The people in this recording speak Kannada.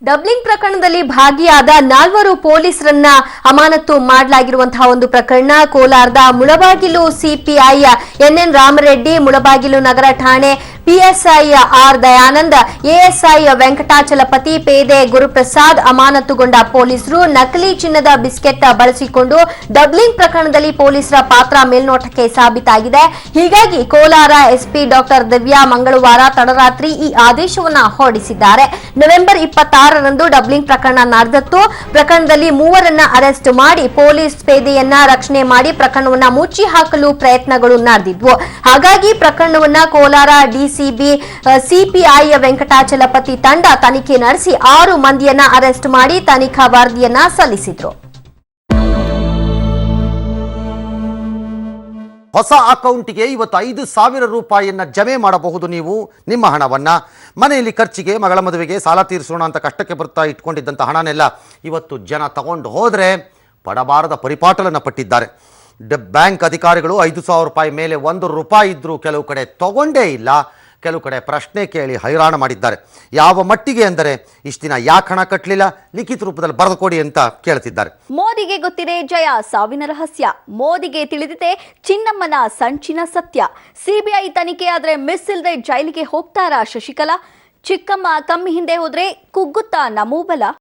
ಡಬ್ಲಿಂಗ್ ಪ್ರಕರಣದಲ್ಲಿ ಭಾಗಿಯಾದ 4 ಪೊಲೀಸರನ್ನ ಅಮಾನತು ಮಾಡಲಾಗಿರುವಂತಹ ಒಂದು ಪ್ರಕರಣ ಕೋಲಾರದ ಮುಳಬಾಗಿಲು ಸಿಪಿಐ ಎನ್ಎನ್ ರಾಮರೆಡ್ಡಿ, ಮುಳಬಾಗಿಲು ನಗರ ಠಾಣೆ PSI R Dayananda, ASI Venkatachalapathi, ಪೇದೆ ಗುರುಪ್ರಸಾದ್ ಅಮಾನತುಗೊಂಡ ಪೊಲೀಸರು ನಕಲಿ ಚಿನ್ನದ ಬಿಸ್ಕೆಟ್ ಬಳಸಿಕೊಂಡು ಡಬ್ಲಿಂಗ್ ಪ್ರಕರಣದಲ್ಲಿ ಪೊಲೀಸರ ಪಾತ್ರ ಮೇಲ್ನೋಟಕ್ಕೆ ಸಾಬೀತಾಗಿದೆ. ಹೀಗಾಗಿ ಕೋಲಾರ ಎಸ್ಪಿ ಡಾಕ್ಟರ್ ದಿವ್ಯಾ ಮಂಗಳವಾರ ತಡರಾತ್ರಿ ಈ ಆದೇಶವನ್ನ ಹೊರಡಿಸಿದ್ದಾರೆ. ನವೆಂಬರ್ 26ರಂದು ಡಬ್ಲಿಂಗ್ ಪ್ರಕರಣ ನಡೆದಿತ್ತು. ಪ್ರಕರಣದಲ್ಲಿ 3ರನ್ನ ಅರೆಸ್ಟ್ ಮಾಡಿ ಪೊಲೀಸ್ ಪೇದೆಯನ್ನ ರಕ್ಷಣೆ ಮಾಡಿ ಪ್ರಕರಣವನ್ನ ಮುಚ್ಚಿ ಹಾಕಲು ಪ್ರಯತ್ನಗಳು ನಡೆದಿದ್ವು. ಹಾಗಾಗಿ ಪ್ರಕರಣವನ್ನ ಕೋಲಾರ ಡಿಸಿಬಿ ಸಿಪಿಐ ವೆಂಕಟಾಚಲಪತಿ ತಂಡ ತನಿಖೆ ನಡೆಸಿ 6 ಮಂದಿಯನ್ನ ಅರೆಸ್ಟ್ ಮಾಡಿ ತನಿಖಾ ವರದಿಯನ್ನ ಸಲ್ಲಿಸಿದ್ರು. ಹೊಸ ಅಕೌಂಟ್ಗೆ ಇವತ್ತು 5,000 ರೂಪಾಯಿಯನ್ನ ಜಮೆ ಮಾಡಬಹುದು. ನೀವು ನಿಮ್ಮ ಹಣವನ್ನ ಮನೆಯಲ್ಲಿ ಖರ್ಚಿಗೆ, ಮಗಳ ಮದುವೆಗೆ, ಸಾಲ ತೀರಿಸೋಣ ಅಂತ ಕಷ್ಟಕ್ಕೆ ಬರ್ತಾ ಇಟ್ಕೊಂಡಿದ್ದಂಥ ಹಣನೆಲ್ಲ ಇವತ್ತು ಜನ ತಗೊಂಡು ಹೋದರೆ ಪಡಬಾರದ ಪರಿಪಾಟಲನ್ನು ಪಟ್ಟಿದ್ದಾರೆ. ಬ್ಯಾಂಕ್ ಅಧಿಕಾರಿಗಳು 5,000 ರೂಪಾಯಿ ಮೇಲೆ 1 ರೂಪಾಯಿ ಇದ್ರೂ ಕೆಲವು ಕಡೆ ತಗೊಂಡೇ ಇಲ್ಲ, ಕೆಲವು ಕಡೆ ಪ್ರಶ್ನೆ ಕೇಳಿ ಹೈರಾಣ ಮಾಡಿದ್ದಾರೆ. ಯಾವ ಮಟ್ಟಿಗೆ ಅಂದರೆ ಇಷ್ಟು ದಿನ ಯಾಕೆ ಹಣ ಕಟ್ಟಲಿಲ್ಲ, ಲಿಖಿತ ರೂಪದಲ್ಲಿ ಬರೆದು ಕೊಡಿ ಅಂತ ಕೇಳ್ತಿದ್ದಾರೆ. ಮೋದಿಗೆ ಗೊತ್ತಿದೆ ಜಯ ಸಾವಿನ ರಹಸ್ಯ, ಮೋದಿಗೆ ತಿಳಿದಿದೆ ಚಿನ್ನಮ್ಮನ ಸಂಚಿನ ಸತ್ಯ. ಸಿಬಿಐ ತನಿಖೆ ಆದ್ರೆ ಮಿಸ್ ಇಲ್ಲದೆ ಜೈಲಿಗೆ ಹೋಗ್ತಾರಾ ಶಶಿಕಲಾ? ಚಿಕ್ಕಮ್ಮ ಕಮ್ಮಿ ಹಿಂದೆ ಹೋದ್ರೆ ಕುಗ್ಗುತ್ತಾ ನಮೂಬಲ.